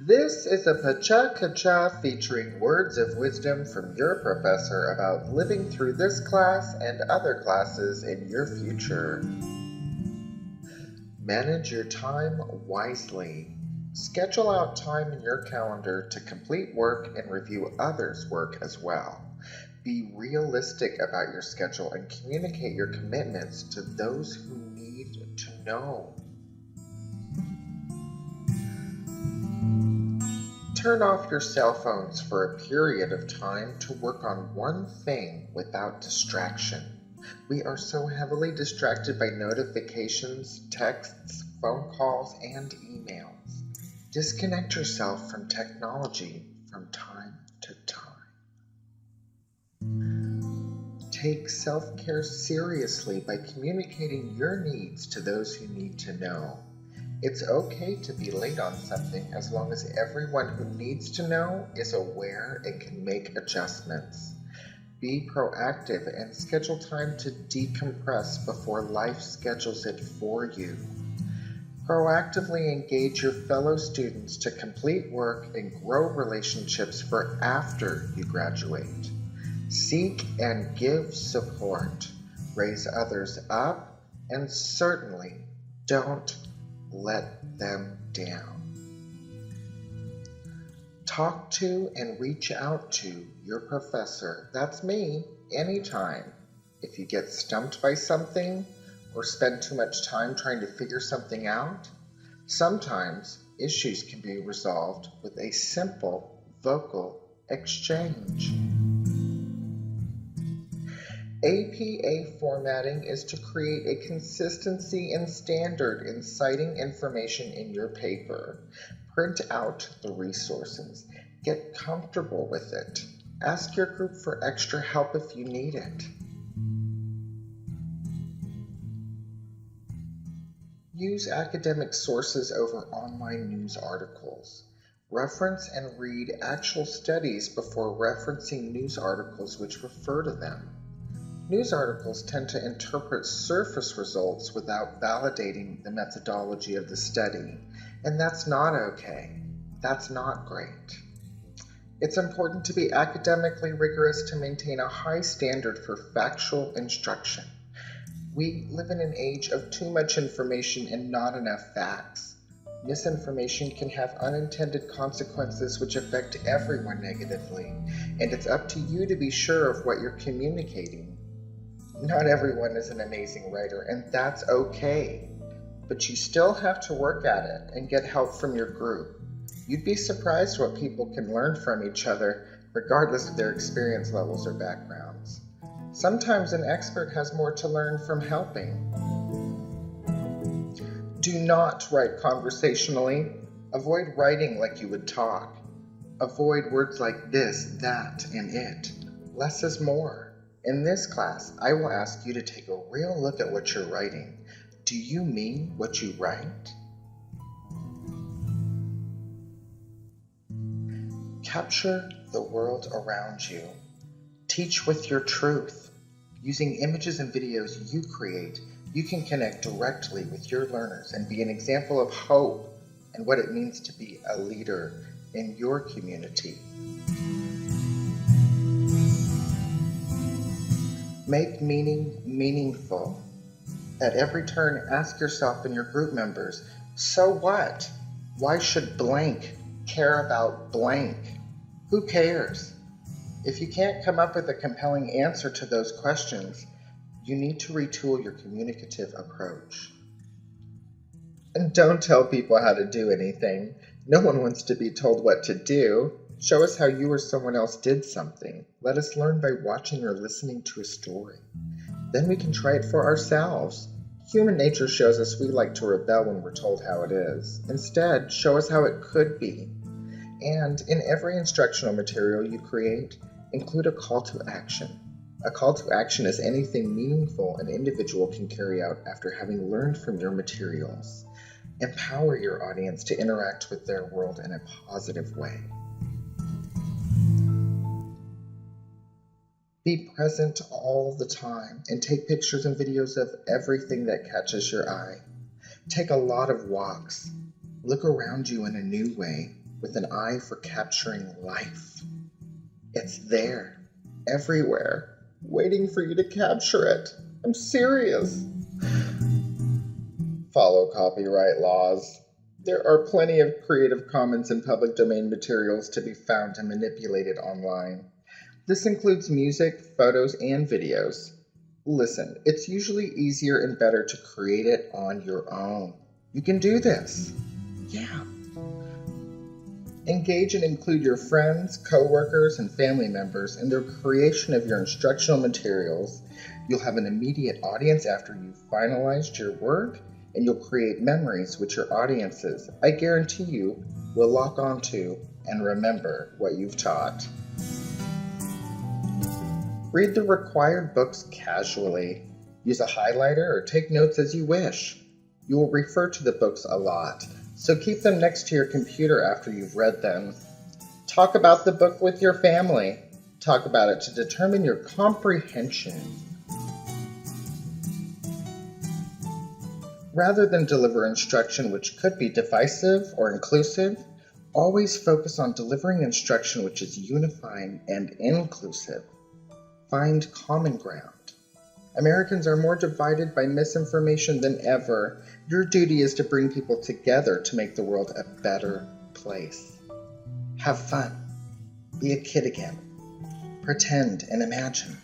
This is a Pecha Kucha featuring words of wisdom from your professor about living through this class and other classes in your future. Manage your time wisely. Schedule out time in your calendar to complete work and review others' work as well. Be realistic about your schedule and communicate your commitments to those who need to know. Turn off your cell phones for a period of time to work on one thing without distraction. We are so heavily distracted by notifications, texts, phone calls, and emails. Disconnect yourself from technology from time to time. Take self-care seriously by communicating your needs to those who need to know. It's okay to be late on something as long as everyone who needs to know is aware and can make adjustments. Be proactive and schedule time to decompress before life schedules it for you. Proactively engage your fellow students to complete work and grow relationships for after you graduate. Seek and give support. Raise others up, and certainly don't let them down. Talk to and reach out to your professor, that's me, anytime. If you get stumped by something or spend too much time trying to figure something out, sometimes issues can be resolved with a simple vocal exchange. APA formatting is to create a consistency and standard in citing information in your paper. Print out the resources. Get comfortable with it. Ask your group for extra help if you need it. Use academic sources over online news articles. Reference and read actual studies before referencing news articles which refer to them. News articles tend to interpret surface results without validating the methodology of the study, and that's not okay. That's not great. It's important to be academically rigorous to maintain a high standard for factual instruction. We live in an age of too much information and not enough facts. Misinformation can have unintended consequences which affect everyone negatively, and it's up to you to be sure of what you're communicating. Not everyone is an amazing writer, and that's okay. But you still have to work at it and get help from your group. You'd be surprised what people can learn from each other, regardless of their experience levels or backgrounds. Sometimes an expert has more to learn from helping. Do not write conversationally. Avoid writing like you would talk. Avoid words like this, that, and it. Less is more. In this class, I will ask you to take a real look at what you're writing. Do you mean what you write? Capture the world around you. Teach with your truth. Using images and videos you create, you can connect directly with your learners and be an example of hope and what it means to be a leader in your community. Make meaning meaningful. At every turn, ask yourself and your group members, so what? Why should blank care about blank? Who cares? If you can't come up with a compelling answer to those questions, you need to retool your communicative approach. And don't tell people how to do anything. No one wants to be told what to do. Show us how you or someone else did something. Let us learn by watching or listening to a story. Then we can try it for ourselves. Human nature shows us we like to rebel when we're told how it is. Instead, show us how it could be. And in every instructional material you create, include a call to action. A call to action is anything meaningful an individual can carry out after having learned from your materials. Empower your audience to interact with their world in a positive way. Be present all the time and take pictures and videos of everything that catches your eye. Take a lot of walks. Look around you in a new way. with an eye for capturing life. It's there, everywhere, waiting for you to capture it. I'm serious. Follow copyright laws. There are plenty of Creative Commons and public domain materials to be found and manipulated online. This includes music, photos, and videos. Listen, it's usually easier and better to create it on your own. You can do this. Yeah. Engage and include your friends, coworkers, and family members in the creation of your instructional materials. You'll have an immediate audience after you've finalized your work, and you'll create memories which your audiences, I guarantee you, will lock onto and remember what you've taught. Read the required books casually. Use a highlighter or take notes as you wish. You will refer to the books a lot, so keep them next to your computer after you've read them. Talk about the book with your family. Talk about it to determine your comprehension. Rather than deliver instruction which could be divisive or inclusive, always focus on delivering instruction which is unifying and inclusive. Find common ground. Americans are more divided by misinformation than ever. Your duty is to bring people together to make the world a better place. Have fun. Be a kid again. Pretend and imagine.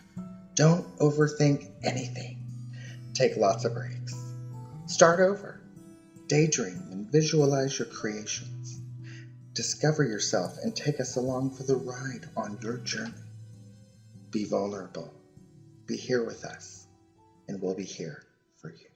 Don't overthink anything. Take lots of breaks. Start over. Daydream and visualize your creations. Discover yourself and take us along for the ride on your journey. Be vulnerable. Be here with us, and we'll be here for you.